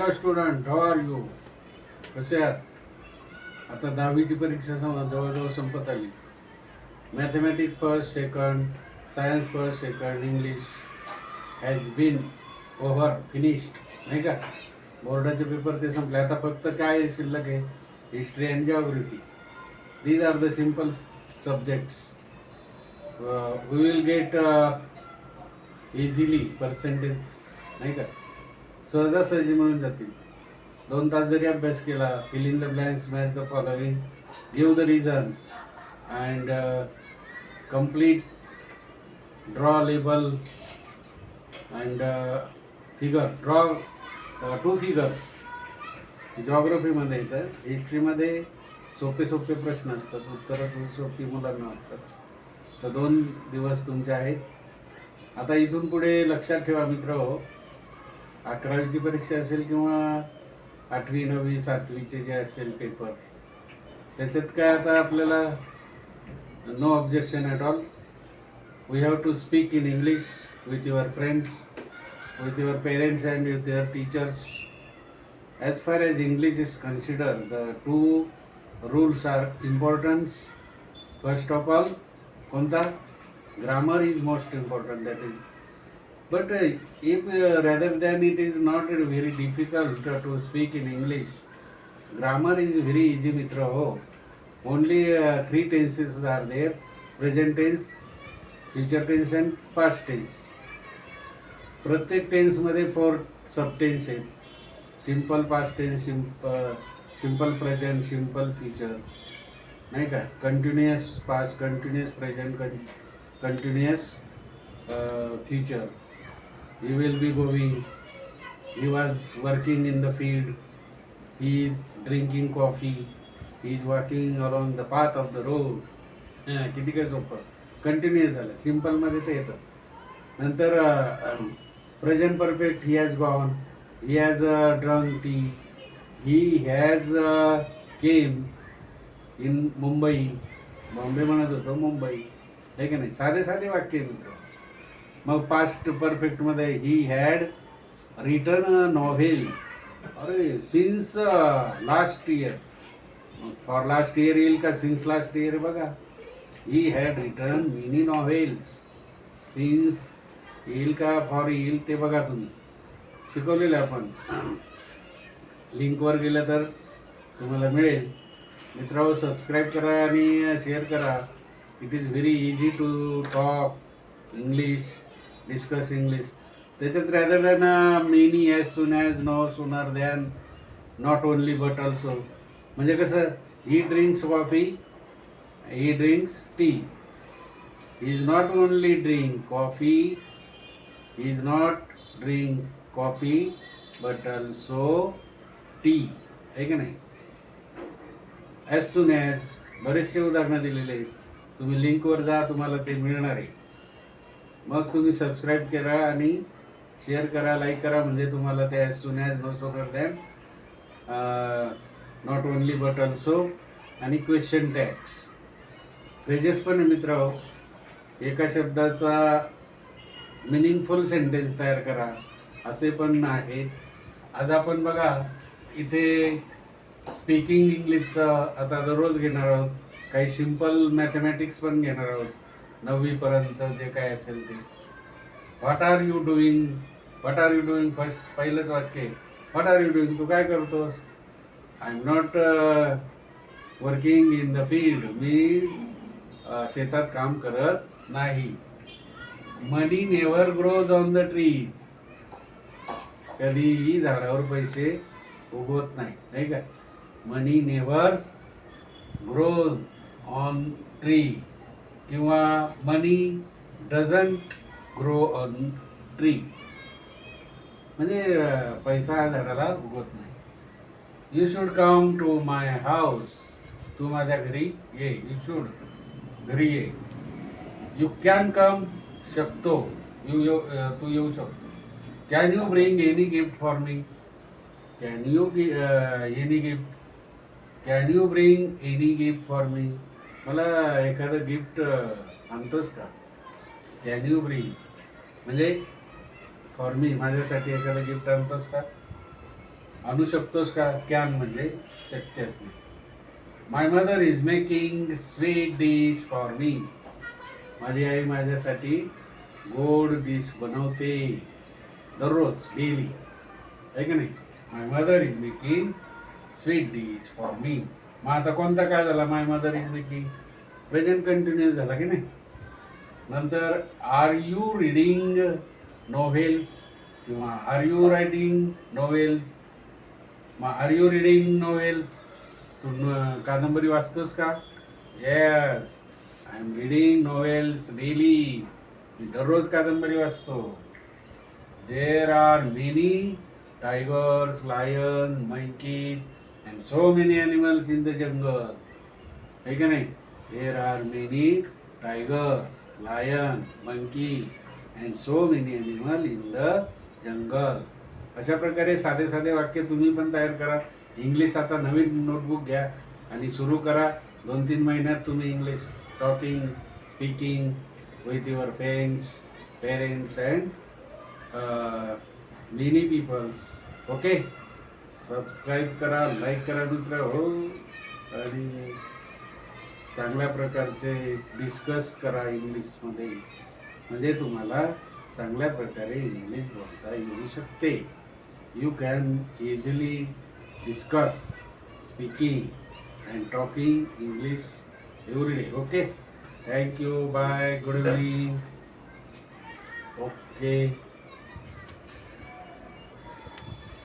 Hello student, how are you? कसे आहात? आता 10वीची परीक्षा जवळजवळ संपत आली. Mathematics first second, science first second, English has been over finished, नाही का? बोर्डाचे पेपर ते संपले. आता फक्त काय शिल्लक आहे? History and geography. These are the simple subjects. We will get easily percentage, नाही का? सहजासहजी मिळून जातील. 2 तास जरी अभ्यास केला, fill in the blanks, match the following, give the reason and complete, draw label and figure, draw 2 figures. जॉग्रफीमध्ये येतं. हिस्ट्रीमध्ये सोपे सोपे प्रश्न असतात, उत्तरं सोपी मुलांना असतात. तर 2 दिवस तुमचे आहेत. आता इथून पुढे लक्षात ठेवा मित्रहो, 11वीची परीक्षा असेल किंवा 8वी 9वी 7वीचे जे असेल पेपर, त्याच्यात काय आता आपल्याला no objection at all. We have to speak in English with your friends, with your parents and with your teachers. As far as English is consider, the 2 rules are important. First of all, कोणता? Grammar is most important, that is. But if rather than it is not very difficult to speak in English, grammar is very easy mitra ho. Only 3 tenses are there: present tense, future tense and past tense. प्रत्येक tense मध्ये 4 sub tense आहेत. Simple past tense, simple present, simple future, नाही का? Continuous past, continuous present, continuous future. He will be going, he was working in the field, he is drinking coffee, he is walking along the path of the road. किती काय सोपं, continuous झालं. सिम्पलमध्ये ते येतं. नंतर present perfect, he has gone, he has drunk tea, he has came in Mumbai. Bombay म्हणत होतो, मुंबई, आहे की नाही? साधे साधे वाक्य मित्र. मग पास्ट परफेक्टमध्ये he had written a novel. अरे, since last year. For last year येईल का सिन्स लास्ट इयर? बघा, he had written mini novels. Since येईल का फॉर येईल ते बघा. तुम्ही शिकवलेलं आपण. लिंकवर गेलं तर तुम्हाला मिळेल. मित्रांनो, सबस्क्राईब करा आणि शेअर करा. It is very easy to talk English, discuss English. त्याच्यात rather than many, as soon as, no sooner than, not only but also. म्हणजे कसं? He drinks coffee, he drinks tea. He is not only drink coffee, he is not drink coffee but also tea, आहे की नाही? As soon as, बरेचसे उदाहरणं दिलेले आहेत. तुम्ही लिंकवर जा, तुम्हाला ते मिळणार आहे. मग तुम्ही सबस्क्राईब करा आणि शेअर करा, लाईक करा. म्हणजे तुम्हाला ते as soon as, no sooner than, not only but also आणि क्वेश्चन टॅग्स. फ्रेजेस पण आहे मित्र. एका शब्दाचा मिनिंगफुल सेंटेन्स तयार करा, असे पण आहेत. आज आपण बघा इथे स्पीकिंग इंग्लिशचं आता दररोज घेणार आहोत. काही सिम्पल मॅथमॅटिक्स पण घेणार आहोत, 9वीपर्यंतचं जे काय असेल ते. What are you doing? What are you doing? First पहिलंच वाक्य आहे, व्हॉट आर यू डुईंग? तू काय करतोस? I am not working in the field. मी शेतात काम करत नाही. Money never grows on the trees. कधीही झाडावर पैसे उगवत नाही, नाही का? Money never grows on tree, किंवा money doesn't grow on tree. म्हणजे पैसा झाडाला उगवत नाही. You should come to my house. तू माझ्या घरी ये. यू शूड, घरी ये. यू कॅन कम, शकतो. तू येऊ शकतो. Can you bring any gift for me? Can you any gift? Can you bring any gift for me? मला एखादं गिफ्ट आणतोस का? कॅन यू ब्रिंग म्हणजे फॉर मी, माझ्यासाठी एखादं गिफ्ट आणतोस का? आणू शकतोस का? कॅन म्हणजे शक्यच नाही. My mother is making sweet dish for me. माझी आई माझ्यासाठी गोड डिश बनवते दररोज, डेली, आहे का नाही? My mother is making sweet dish for me. मग आता कोणता काय झाला? My mother is making present continuous झाला की नाही? नंतर आर यू रिडिंग नॉव्हेल्स किंवा आर यू रायटिंग नॉव्हेल्स. मग आर यू रिडिंग नॉव्हेल्स, तू कादंबरी वाचतोस का? Yes, I am reading novels daily. मी दररोज कादंबरी वाचतो. There are many tigers, lion, monkeys and so many animals in the jungle. आहे का नाही? There are many tigers, lion, monkey and so many animal in the jungle. अशा प्रकारे साधे साधे वाक्य तुम्ही पण तयार करा. इंग्लिश आता नवीन नोटबुक घ्या आणि सुरू करा. 2-3 महिन्यात तुम्ही English talking, speaking with your friends, parents and many peoples. Okay, subscribe करा, लाईक करा मित्र हो, आणि चांगल्या प्रकारचे डिस्कस करा इंग्लिशमध्ये, म्हणजे तुम्हाला चांगल्या प्रकारे इंग्लिश बोलता येऊ शकते. You can easily discuss speaking and talking English every day. Okay, thank you, bye, good evening. Okay.